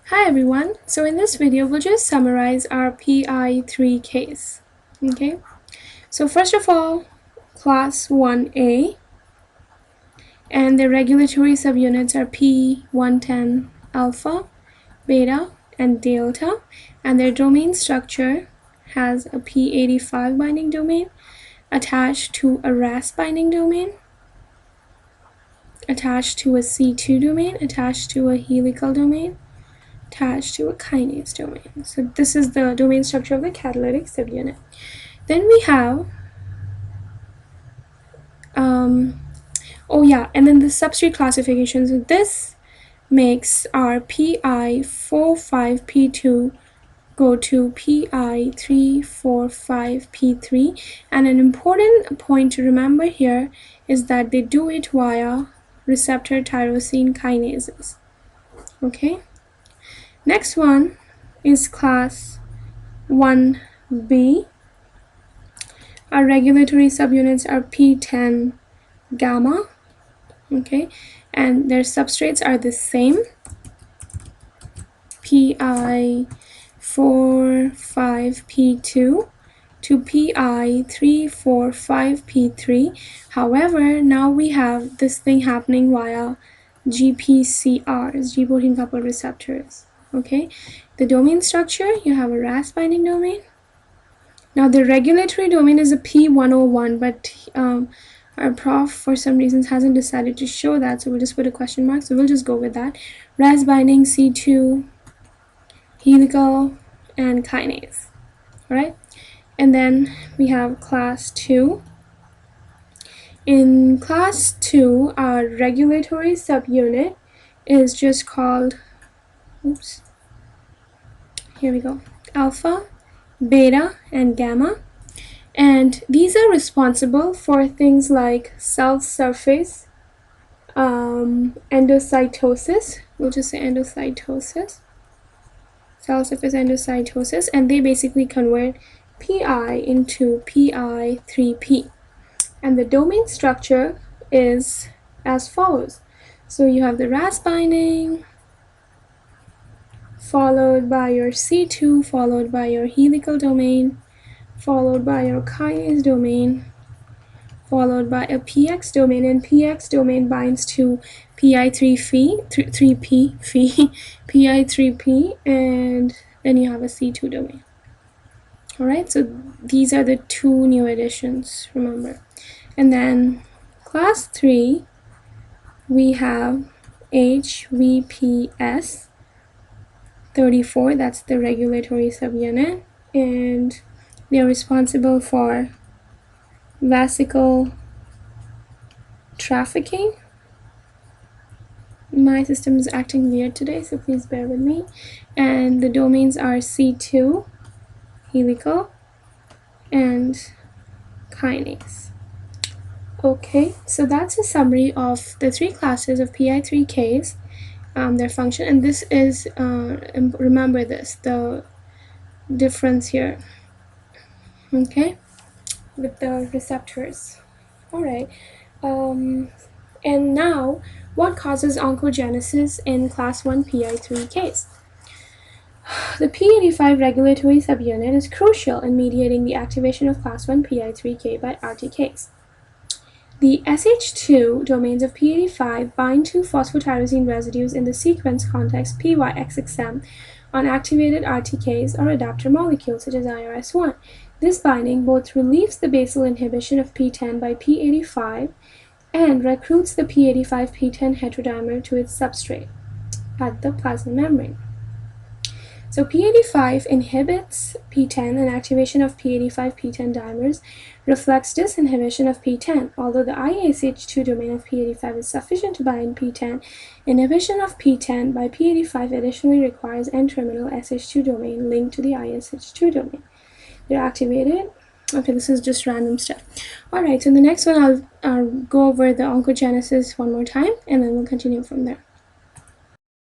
Hi everyone, so in this video we'll just summarize our PI3 case. Okay, so first of all, class 1A, and the regulatory subunits are P110 alpha, beta, and delta, and their domain structure has a P85 binding domain attached to a RAS binding domain, attached to a C2 domain, attached to a helical domain, attached to a kinase domain. So this is the domain structure of the catalytic subunit. Then we have, and then the substrate classification. So this makes our PI45P2 go to PI345P3. And an important point to remember here is that they do it via receptor tyrosine kinases. Okay. Next one is class 1B. Our regulatory subunits are P10 gamma, okay, and their substrates are the same, PI45P2 to PI345P3. However, now we have this thing happening via GPCRs, G protein coupled receptors. Okay, the domain structure, you have a RAS binding domain. Now the regulatory domain is a P101, but our prof for some reasons hasn't decided to show that, so we'll just put a question mark, so we'll just go with that. RAS binding, C2, helical, and kinase. Alright, and then we have class 2. In class 2, our regulatory subunit is just called, alpha, beta, and gamma. And these are responsible for things like cell surface endocytosis. We'll just say endocytosis. Cell surface endocytosis. And they basically convert PI into PI3P. And the domain structure is as follows. So you have the RAS binding, followed by your C2, followed by your helical domain, followed by your kinase domain, followed by a PX domain, and PX domain binds to PI3P, and then you have a C2 domain. Alright, so these are the two new additions, remember. And then class 3, we have HVPS 34, that's the regulatory subunit, and they are responsible for vesicle trafficking. My system is acting weird today, so please bear with me. And the domains are C2, helical, and kinase. Okay, so that's a summary of the three classes of PI3Ks, their function, and this is, remember this, the difference here, okay, with the receptors. Alright, and now, what causes oncogenesis in class 1 PI3 case? The P85 regulatory subunit is crucial in mediating the activation of class 1 PI3K by RTKs. The SH2 domains of P85 bind to phosphotyrosine residues in the sequence context PYXXM on activated RTKs or adapter molecules such as IRS1. This binding both relieves the basal inhibition of P10 by P85 and recruits the P85-P10 heterodimer to its substrate at the plasma membrane. So P85 inhibits P10, and activation of P85-P10 dimers reflects disinhibition of P10. Although the ISH2 domain of P85 is sufficient to bind P10, inhibition of P10 by P85 additionally requires N-terminal SH2 domain linked to the ISH2 domain. They're activated. Okay, this is just random stuff. Alright, so in the next one I'll go over the oncogenesis one more time, and then we'll continue from there.